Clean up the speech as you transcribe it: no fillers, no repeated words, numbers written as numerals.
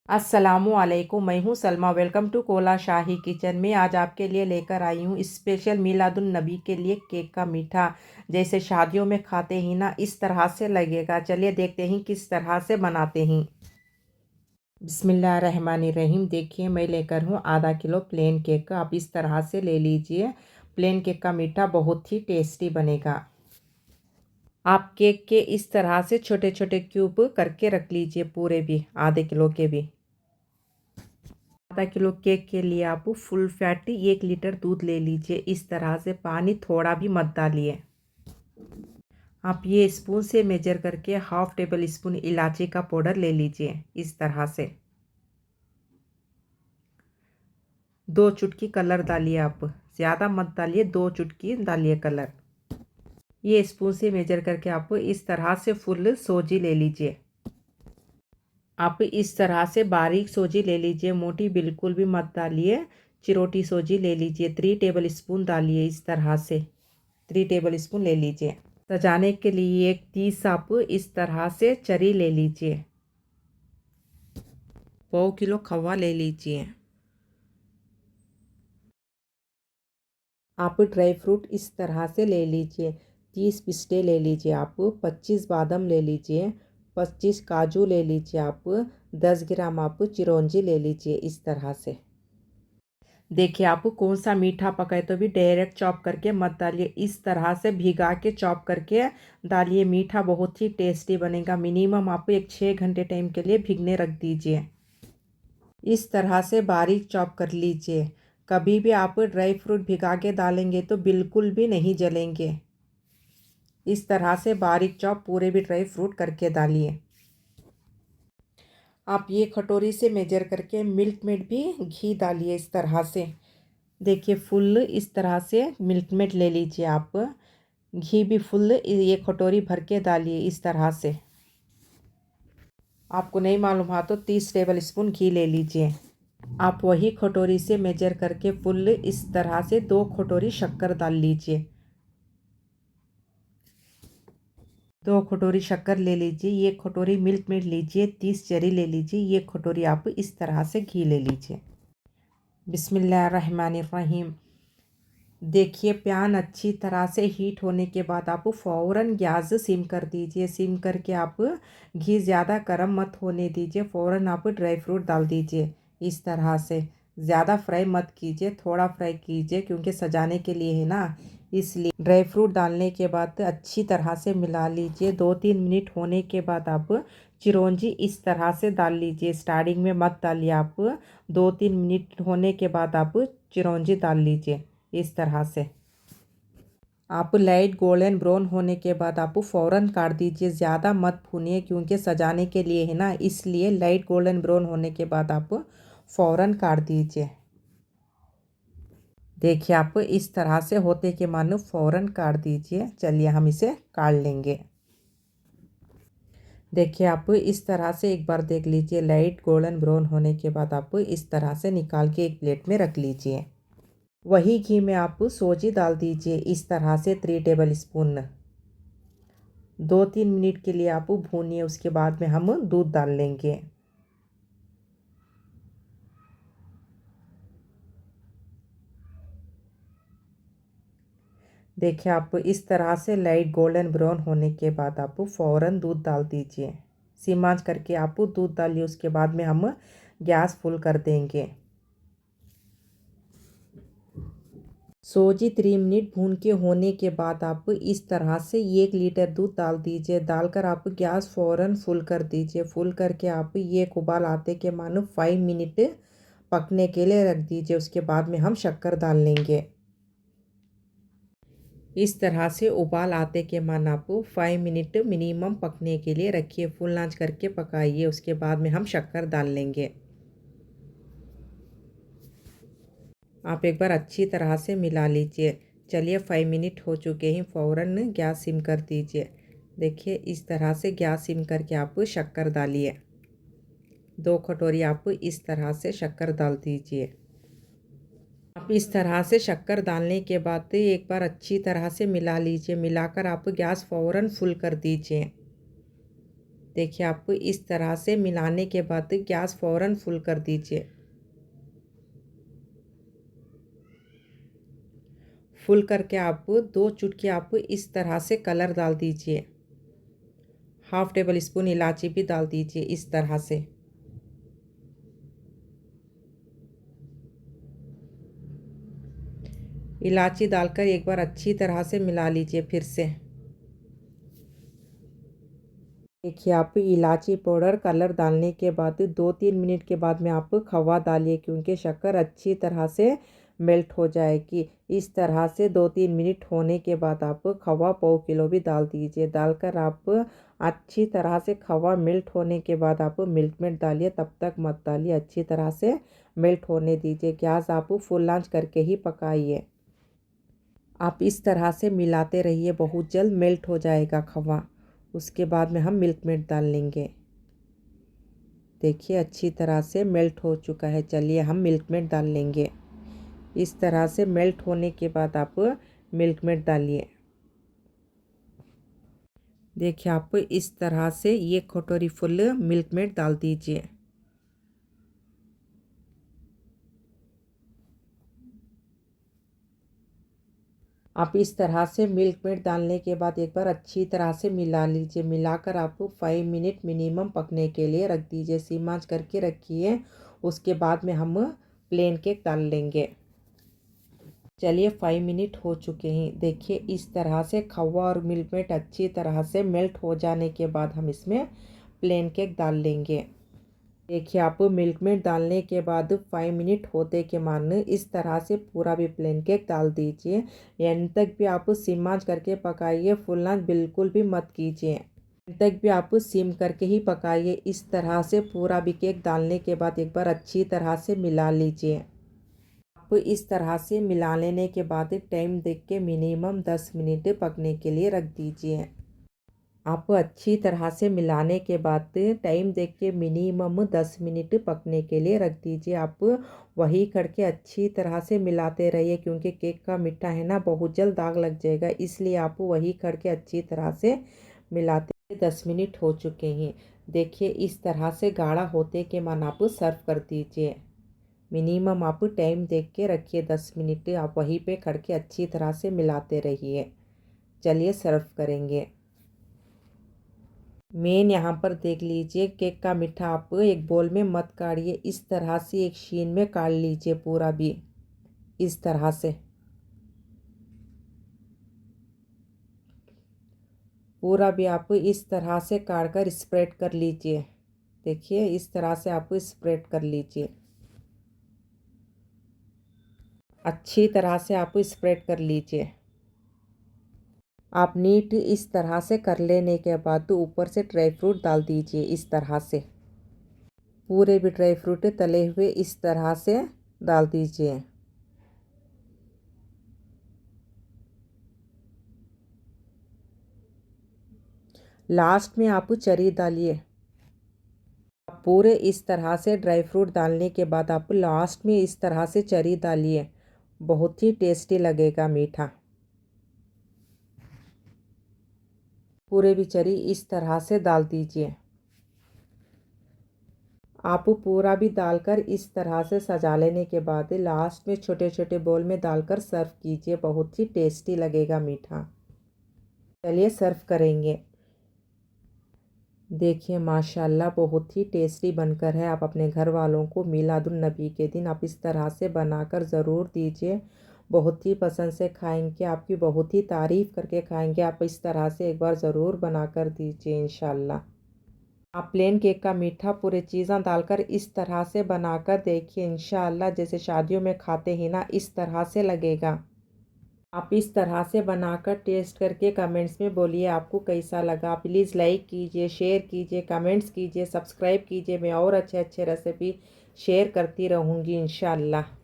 अस्सलामुअलैकुम, मैं हूँ Salma. Welcome to Kola Shahi kitchen में। आज आपके लिए लेकर आई हूँ स्पेशल मिलादुन नबी के लिए केक का मीठा। जैसे शादियों में खाते ही ना, इस तरह से लगेगा। चलिए देखते हैं किस तरह से बनाते हैं। बिस्मिल्लाहिर्रहमानिर्रहीम। देखिए, मैं लेकर हूँ आधा किलो प्लेन केक। आप इस तरह से ले लीजिए। प्लेन केक का मीठा बहुत ही टेस्टी बनेगा। आप केक के इस तरह से छोटे छोटे क्यूब करके रख लीजिए, पूरे भी आधे किलो के भी। आधा किलो केक के लिए आप फुल फैट 1 लीटर दूध ले लीजिए। इस तरह से पानी थोड़ा भी मत डालिए। आप ये स्पून से मेजर करके हाफ टेबल स्पून इलायची का पाउडर ले लीजिए। इस तरह से 2 चुटकी कलर डालिए। आप ज़्यादा मत डालिए, 2 चुटकी डालिए कलर। ये स्पून से मेजर करके आप इस तरह से फुल सोजी ले लीजिए। आप इस तरह से बारीक सोजी ले लीजिए, मोटी बिल्कुल भी मत डालिए। चिरोटी सोजी ले लीजिए। 3 टेबल स्पून डालिए। इस तरह से 3 टेबल स्पून ले लीजिए। सजाने के लिए एक 30 आप इस तरह से चरी ले लीजिए। 1/2 किलो खवा ले लीजिए। आप ड्राई फ्रूट इस तरह से ले लीजिए। 30 पिस्ते ले लीजिए। आप 25 बादाम ले लीजिए। 25 काजू ले लीजिए। आप 10 ग्राम आप चिरौंजी ले लीजिए। इस तरह से देखिए, आपको कौन सा मीठा पकाए तो भी डायरेक्ट चॉप करके मत डालिए। इस तरह से भिगा के चॉप करके डालिए। मीठा बहुत ही टेस्टी बनेगा। मिनिमम आप एक 6 घंटे टाइम के लिए भिगने रख दीजिए। इस तरह से बारीक चॉप कर लीजिए। कभी भी आप ड्राई फ्रूट भिगा के डालेंगे तो बिल्कुल भी नहीं जलेंगे। इस तरह से बारीक चॉप पूरे भी ड्राई फ्रूट करके डालिए। आप ये कटोरी से मेजर करके मिल्क मेड भी घी डालिए। इस तरह से देखिए, फुल इस तरह से मिल्क मेड ले लीजिए। आप घी भी फुल ये कटोरी भर के डालिए। इस तरह से आपको नहीं मालूम हुआ तो 30 टेबल स्पून घी ले लीजिए। आप वही कटोरी से मेजर करके फुल इस तरह से 2 कटोरी शक्कर डाल लीजिए। 2 कटोरी शक्कर ले लीजिए। ये कटोरी मिल्क मेड लीजिए। 30 चेरी ले लीजिए। ये कटोरी आप इस तरह से घी ले लीजिए। बिस्मिल्लाहिर्रहमानिर्रहीम। देखिए, पैन अच्छी तरह से हीट होने के बाद आप फ़ौरन गैस सिम कर दीजिए। सिम करके आप घी ज़्यादा गर्म मत होने दीजिए। फ़ौरन आप ड्राई फ्रूट डाल दीजिए। इस तरह से ज़्यादा फ्राई मत कीजिए, थोड़ा फ्राई कीजिए, क्योंकि सजाने के लिए है ना, इसलिए। ड्राई फ्रूट डालने के बाद अच्छी तरह से मिला लीजिए। 2-3 मिनट होने के बाद आप चिरौंजी इस तरह से डाल लीजिए। स्टार्टिंग में मत डालिए। आप 2-3 मिनट होने के बाद आप चिरौंजी डाल लीजिए। इस तरह से आप लाइट गोल्डन ब्राउन होने के बाद आप फ़ौरन काट दीजिए। ज़्यादा मत भूनिए, क्योंकि सजाने के लिए है ना, इसलिए लाइट गोल्डन ब्राउन होने के बाद आप फ़ौरन काट दीजिए। देखिए, आप इस तरह से होते के मानो फ़ौरन काट दीजिए। चलिए हम इसे काट लेंगे। देखिए, आप इस तरह से एक बार देख लीजिए। लाइट गोल्डन ब्राउन होने के बाद आप इस तरह से निकाल के एक प्लेट में रख लीजिए। वही घी में आप सोजी डाल दीजिए। इस तरह से 3 टेबल स्पून। 2-3 मिनट के लिए आप भूनिए। उसके बाद में हम दूध डाल लेंगे। देखिए, आप इस तरह से लाइट गोल्डन ब्राउन होने के बाद आप फ़ौरन दूध डाल दीजिए। सिम आंच करके आप दूध डालिए। उसके बाद में हम गैस फुल कर देंगे। सोजी 3 मिनट भून के होने के बाद आप इस तरह से 1 लीटर दूध डाल दीजिए। डालकर आप गैस फ़ौरन फुल कर दीजिए। फुल करके आप ये उबाल आते के मानो 5 मिनट पकने के लिए रख दीजिए। उसके बाद में हम शक्कर डाल लेंगे। इस तरह से उबाल आते के मान आप 5 मिनट मिनिमम पकने के लिए रखिए। फुल आंच करके पकाइए। उसके बाद में हम शक्कर डाल लेंगे। आप एक बार अच्छी तरह से मिला लीजिए। चलिए, 5 मिनट हो चुके हैं। फ़ौरन गैस सिम कर दीजिए। देखिए, इस तरह से गैस सिम करके आप शक्कर डालिए। 2 कटोरी आप इस तरह से शक्कर डाल दीजिए। आप इस तरह से शक्कर डालने के बाद एक बार अच्छी तरह से मिला लीजिए। मिलाकर आप गैस फ़ौरन फुल कर दीजिए। देखिए आप इस तरह से मिलाने के बाद गैस फ़ौरन फुल कर दीजिए। फुल करके आप 2 चुटकी आप इस तरह से कलर डाल दीजिए। हाफ़ टेबल स्पून इलायची भी डाल दीजिए इस तरह से। इलायची डालकर एक बार अच्छी तरह से मिला लीजिए फिर से। देखिए आप इलायची पाउडर कलर डालने के बाद 2-3 मिनट के बाद में आप खवा डालिए, क्योंकि शक्कर अच्छी तरह से मेल्ट हो जाएगी। इस तरह से 2-3 मिनट होने के बाद आप खवा पाव किलो भी डाल दीजिए। डालकर आप अच्छी तरह से खवा मेल्ट होने के बाद आप मिल्क मेड डालिए। तब तक मत डालिए, अच्छी तरह से मेल्ट होने दीजिए। गैस आप फुल आंच करके ही पकाइए। आप इस तरह से मिलाते रहिए, बहुत जल्द मेल्ट हो जाएगा खवा। उसके बाद में हम मिल्क मेड डाल लेंगे। देखिए अच्छी तरह से मेल्ट हो चुका है। चलिए हम मिल्क मेड डाल लेंगे। इस तरह से मेल्ट होने के बाद आप मिल्क मेड डालिए। देखिए आप इस तरह से ये कटोरी फुल मिल्क मेड डाल दीजिए। आप इस तरह से मिल्क मेड डालने के बाद एक बार अच्छी तरह से मिला लीजिए। मिलाकर आप 5 मिनट मिनिमम पकने के लिए रख दीजिए। सिम आंच करके रखिए। उसके बाद में हम प्लेन केक डाल लेंगे। चलिए 5 मिनट हो चुके हैं। देखिए इस तरह से खवा और मिल्क मेड अच्छी तरह से मेल्ट हो जाने के बाद हम इसमें प्लेन केक डाल लेंगे। देखिए आप मिल्क मेड डालने के बाद 5 मिनट होते के मान इस तरह से पूरा भी प्लेन केक डाल दीजिए। एंड तक भी आप सिम आंच करके पकाइए, फुल आंच बिल्कुल भी मत कीजिए। एंड तक भी आप सिम करके ही पकाइए। इस तरह से पूरा भी केक डालने के बाद एक बार अच्छी तरह से मिला लीजिए। आप इस तरह से मिला लेने के बाद टाइम देख के मिनिमम 10 मिनट पकने के लिए रख दीजिए। आप अच्छी तरह से मिलाने के बाद टाइम देख के मिनिमम 10 मिनट पकने के लिए रख दीजिए। आप वही करके अच्छी तरह से मिलाते रहिए, क्योंकि केक का मीठा है ना, बहुत जल्द दाग लग जाएगा। इसलिए आप वही करके अच्छी तरह से मिलाते। 10 मिनट हो चुके हैं। देखिए इस तरह से गाढ़ा होते के मन आप सर्व कर दीजिए। मिनिमम आप टाइम देख के रखिए 10 मिनट। आप वहीं पे करके अच्छी तरह से मिलाते रहिए। चलिए सर्व करेंगे। मेन यहाँ पर देख लीजिए, केक का मीठा आप एक बोल में मत काढ़िए। इस तरह से एक शीन में काढ़ लीजिए पूरा भी इस तरह से। पूरा भी आप इस तरह से काढ़ कर स्प्रेड कर लीजिए। देखिए इस तरह से आप स्प्रेड कर लीजिए। अच्छी तरह से आप स्प्रेड कर लीजिए। आप नीट इस तरह से कर लेने के बाद तो ऊपर से ड्राई फ्रूट डाल दीजिए इस तरह से। पूरे भी ड्राई फ्रूट तले हुए इस तरह से डाल दीजिए। लास्ट में आप चेरी डालिए। पूरे इस तरह से ड्राई फ्रूट डालने के बाद आप लास्ट में इस तरह से चेरी डालिए। बहुत ही टेस्टी लगेगा मीठा। पूरे भी चेरी इस तरह से डाल दीजिए। आप पूरा भी डालकर इस तरह से सजा लेने के बाद लास्ट में छोटे छोटे बोल में डालकर सर्व कीजिए। बहुत ही टेस्टी लगेगा मीठा। चलिए सर्व करेंगे। देखिए माशाल्लाह बहुत ही टेस्टी बनकर है। आप अपने घर वालों को मिलादुन नबी के दिन आप इस तरह से बनाकर ज़रूर दीजिए। बहुत ही पसंद से खाएंगे, आपकी बहुत ही तारीफ़ करके खाएंगे। आप इस तरह से एक बार ज़रूर बनाकर दीजिए इंशाल्लाह। आप प्लेन केक का मीठा पूरे चीज़ें डालकर इस तरह से बनाकर देखिए, इंशाल्लाह जैसे शादियों में खाते हैं ना, इस तरह से लगेगा। आप इस तरह से बनाकर टेस्ट करके कमेंट्स में बोलिए आपको कैसा लगा। प्लीज़ लाइक कीजिए, शेयर कीजिए, कमेंट्स कीजिए, सब्सक्राइब कीजिए। मैं और अच्छे अच्छे रेसिपी शेयर करती रहूँगी इंशाल्लाह।